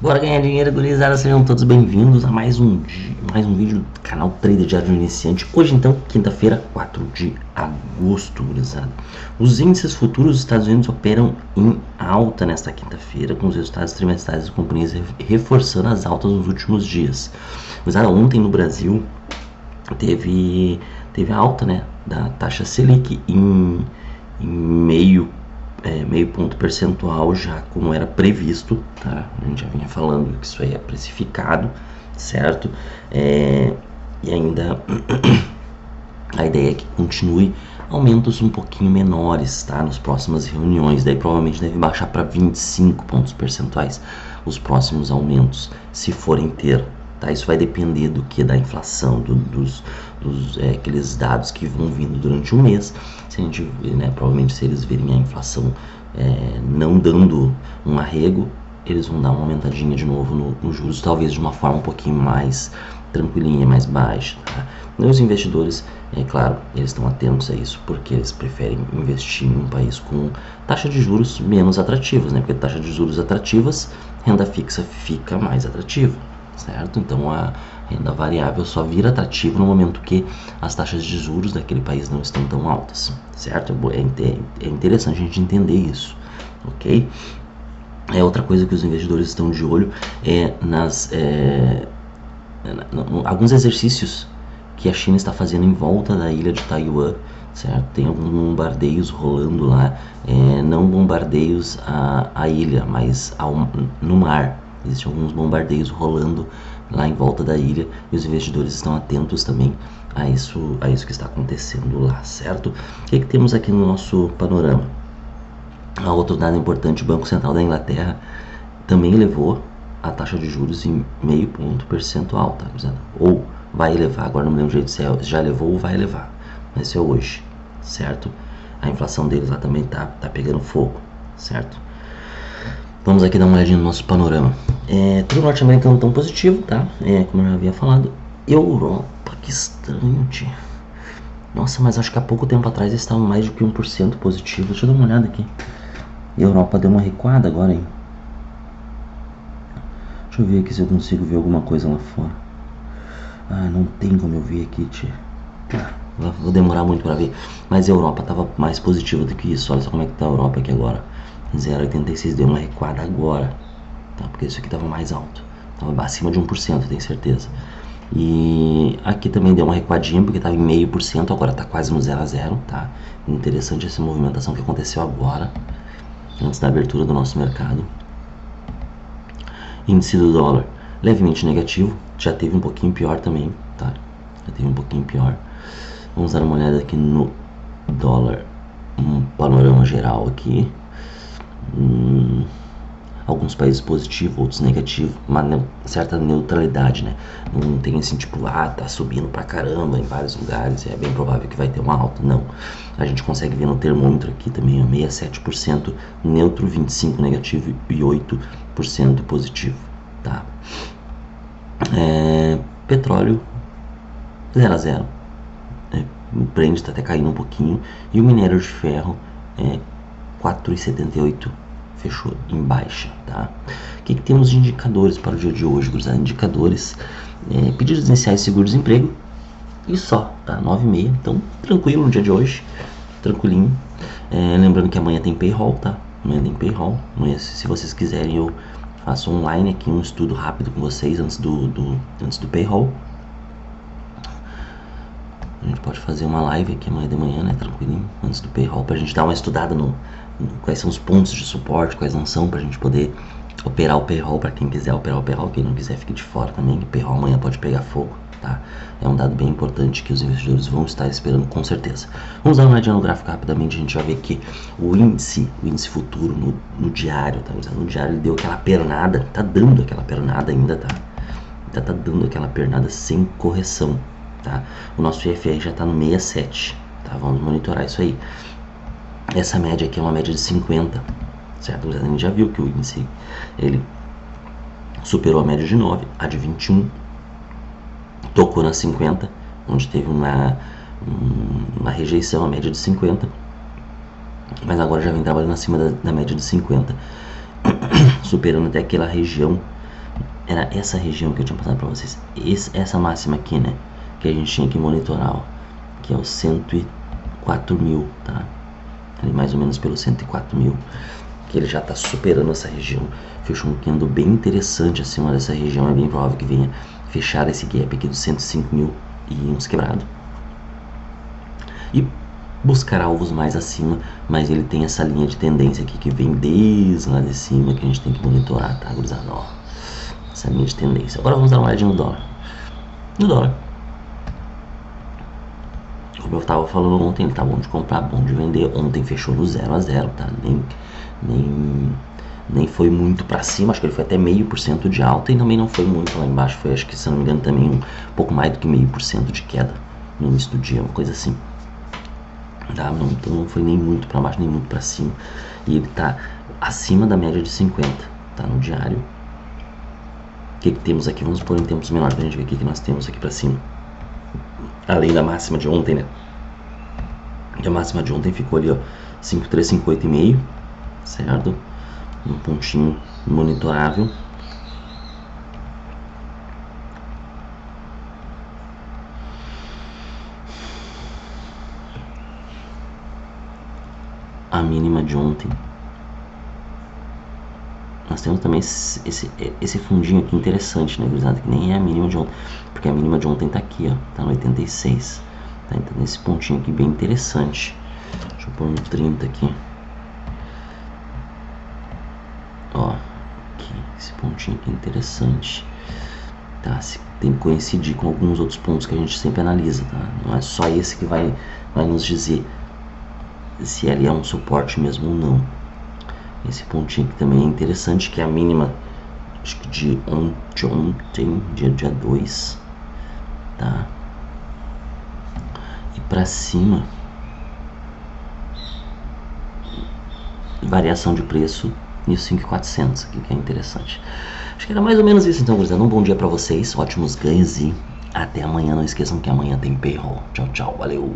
Bora ganhar dinheiro, gurizada, sejam todos bem-vindos a mais um vídeo do canal Trader Diário do Iniciante. Hoje então, quinta-feira, 4 de agosto, gurizada. Os índices futuros dos Estados Unidos operam em alta nesta quinta-feira, com os resultados trimestrais das companhias reforçando as altas nos últimos dias. Gurizada, ontem no Brasil teve a alta, né, da taxa Selic em meio ponto percentual, já como era previsto, tá? A gente já vinha falando que isso aí é precificado, certo? E ainda a ideia é que continue aumentos um pouquinho menores, tá? Nas próximas reuniões, daí provavelmente deve baixar para 25 pontos percentuais os próximos aumentos, se forem ter. Tá, isso vai depender do que? Da inflação, aqueles dados que vão vindo durante um mês. Se a gente, né, provavelmente se eles verem a inflação não dando um arrego, eles vão dar uma aumentadinha de novo no juros, talvez de uma forma um pouquinho mais tranquilinha, mais baixa. Tá? E os investidores, é claro, eles estão atentos a isso, porque eles preferem investir em um país com taxa de juros menos atrativas, né? Porque taxa de juros atrativas, renda fixa fica mais atrativa. Certo? Então a renda variável só vira atrativa no momento que as taxas de juros daquele país não estão tão altas, certo? É interessante a gente entender isso, ok? Outra coisa que os investidores estão de olho é alguns exercícios que a China está fazendo em volta da ilha de Taiwan, certo? Tem alguns bombardeios rolando lá, não bombardeios à ilha, mas no mar. Existem alguns bombardeios rolando lá em volta da ilha e os investidores estão atentos também a isso que está acontecendo lá, certo? O que temos aqui no nosso panorama? Outro dado importante, o Banco Central da Inglaterra também elevou a taxa de juros em meio ponto percentual, tá? Ou vai elevar, agora não me lembro se já elevou ou vai elevar, mas isso é hoje, certo? A inflação deles lá também tá pegando fogo, certo? Vamos aqui dar uma olhadinha no nosso panorama. Tudo norte-americano tão positivo, tá? Como eu já havia falado. Europa, que estranho, tio. Nossa, mas acho que há pouco tempo atrás eles estavam mais de que 1% positivo. Deixa eu dar uma olhada aqui. Europa deu uma recuada agora, hein? Deixa eu ver aqui se eu consigo ver alguma coisa lá fora. Ah, não tem como eu ver aqui, tio. Vou demorar muito para ver. Mas a Europa estava mais positiva do que isso. Olha só como é que tá a Europa aqui agora. 0,86 deu uma recuada agora, tá? Porque isso aqui estava mais alto, estava acima de 1%, tenho certeza. E aqui também deu uma recuadinha porque estava em 0,5%, agora está quase no 0 a 0, tá? Interessante essa movimentação que aconteceu agora, antes da abertura do nosso mercado. Índice do dólar levemente negativo, já teve um pouquinho pior também, tá? Já teve um pouquinho pior. Vamos dar uma olhada aqui no dólar, um panorama geral aqui. Alguns países positivos, outros negativos, uma certa neutralidade, né? Não tem assim, tipo, tá subindo pra caramba em vários lugares, é bem provável que vai ter uma alta, não. A gente consegue ver no termômetro aqui também, 67% neutro, 25% negativo e 8% positivo, tá? Petróleo, 0 a 0, o Brent está até caindo um pouquinho, e o minério de ferro 4,78 fechou em baixa, tá? O que temos de indicadores para o dia de hoje, gurizada? Indicadores, pedidos iniciais de seguro-desemprego e só, tá? 9,5, então tranquilo no dia de hoje, tranquilinho. Lembrando que amanhã tem payroll, tá? Amanhã tem payroll. Amanhã, se vocês quiserem, eu faço online aqui um estudo rápido com vocês antes do payroll. A gente pode fazer uma live aqui amanhã de manhã, né, tranquilinho, antes do payroll, pra gente dar uma estudada no quais são os pontos de suporte, quais não são, pra gente poder operar o payroll, pra quem quiser operar o payroll, quem não quiser fique de fora também, o payroll amanhã pode pegar fogo, tá? É um dado bem importante que os investidores vão estar esperando com certeza. Vamos dar uma olhadinha no gráfico rapidamente, a gente vai ver que o índice futuro no diário, tá? No diário ele deu aquela pernada, tá dando aquela pernada ainda, tá? Ainda tá dando aquela pernada sem correção. Tá? O nosso IFR já está no 67, tá? Vamos monitorar isso aí. Essa média aqui é uma média de 50, certo? A gente já viu que o índice ele superou a média de 9, a de 21, tocou na 50, onde teve uma rejeição, a média de 50, mas agora já vem trabalhando acima da média de 50, superando até aquela região era essa região que eu tinha passado para vocês. Essa máxima aqui, né? Que a gente tinha que monitorar, ó, que é o 104 mil, tá? Ali mais ou menos pelo 104 mil, que ele já está superando essa região. Fechou um candle bem interessante acima dessa região. É bem provável que venha fechar esse gap aqui dos 105 mil e uns quebrados. E buscar alvos mais acima, mas ele tem essa linha de tendência aqui que vem desde lá de cima, que a gente tem que monitorar, tá, gurizada? Ó, essa linha de tendência. Agora vamos dar uma olhadinha no dólar. No dólar, como eu estava falando ontem, ele tá bom de comprar, bom de vender. Ontem fechou no 0 a 0, tá? Nem foi muito para cima, acho que ele foi até 0,5% de alta e também não foi muito lá embaixo. Foi, acho que, se não me engano, também um pouco mais do que 0,5% de queda no início do dia, uma coisa assim. Tá? Então não foi nem muito para baixo, nem muito para cima. E ele tá acima da média de 50, tá? No diário. O que temos aqui? Vamos pôr em tempos menores pra gente ver o que nós temos aqui para cima. Além da máxima de ontem, né? E a máxima de ontem ficou ali, ó, 5358,5, certo? Um pontinho monitorável. A mínima de ontem. Nós temos também esse fundinho aqui interessante, né, gurizada? Que nem é a mínima de ontem, porque a mínima de ontem tá aqui, ó, tá no 86. Tá? Então esse pontinho aqui bem interessante. Deixa eu pôr no 30 aqui. Ó, aqui, esse pontinho aqui interessante. Tá? Tem que coincidir com alguns outros pontos que a gente sempre analisa, tá? Não é só esse que vai nos dizer se ele é um suporte mesmo ou não. Esse pontinho aqui também é interessante, que é a mínima, acho que de ontem, dia 2, tá? E pra cima, variação de preço e os 5.400 aqui, que é interessante. Acho que era mais ou menos isso então, gurizada. Um bom dia pra vocês, ótimos ganhos e até amanhã. Não esqueçam que amanhã tem payroll. Tchau, tchau, valeu!